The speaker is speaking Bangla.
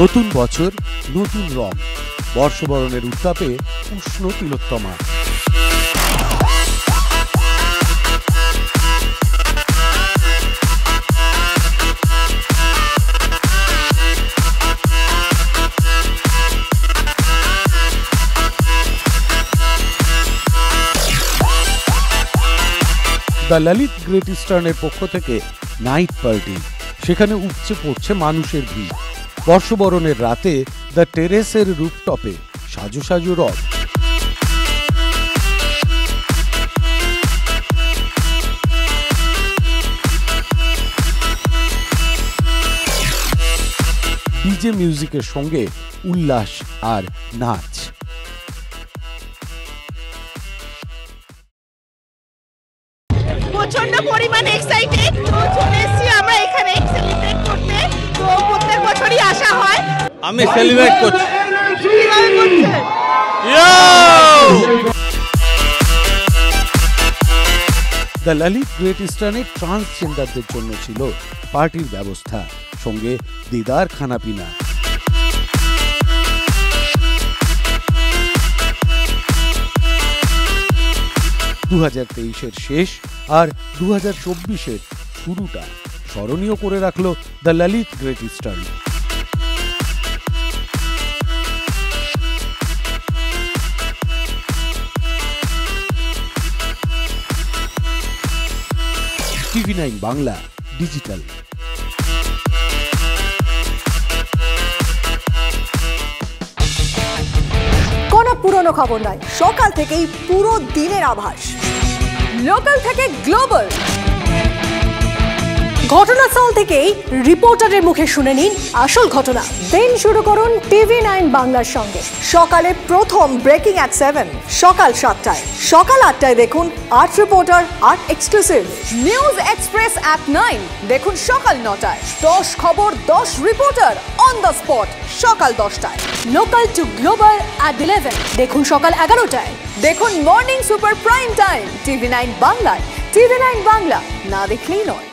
নতুন বছর নতুন রং, বর্ষবরণের উত্তাপে উষ্ণ তিলোত্তমা। দ্য ললিত গ্রেট ইস্টার্নের পক্ষ থেকে নাইট পার্টি, সেখানে উপচে পড়ছে মানুষের ভিড়। বর্ষবরণের রাতে দ্য টেরেসের রুফটপে সাজো সাজো রথ। ডিজে মিউজিকের সঙ্গে উল্লাস আর নাচ। প্রচন্ড পরিমাণে এক্সাইটেড, তো চলে এসেছি আমরা এখানে সেলিব্রেট করতে। তো প্রত্যেক বছরই আসা হয়। আমি সেলিব্রেট করছি। কিভাবে করছেন? দ্য ললিত গ্রেট ইস্টার্নে ট্রান্সজেন্ডারদের জন্য ছিল পার্টির ব্যবস্থা, সঙ্গে দিদার খানাপিনা। দু 2023-এর শেষ আর 2024-এর শুরুটা স্মরণীয় করে রাখল the Lalit great eastern. TV9 Bangla digital. কোনো পুরনো খবর নয়, সকাল থেকেই পুরো দিনের আভাস। লোকাল থেকে গ্লোবাল, ঘটনাস্থল থেকেই রিপোর্টারের মুখে শুনে নিন আসল ঘটনা। দিন শুরু করুন TV9 বাংলার সঙ্গে। সকালে প্রথম ব্রেকিং অ্যাট 7, সকাল 7টায়, সকাল 8টায় দেখুন 8 reporter 8 exclusive. News express at 9 দেখুন সকাল 9টায়। 10 খবর 10 রিপোর্টার অন দ্য স্পট সকাল 10টায়। লোকাল টু গ্লোবাল অ্যাট 11 দেখুন সকাল 11টায়। দেখুন morning super prime time TV9 বাংলায়। TV9 বাংলা না দেখলেই নয়।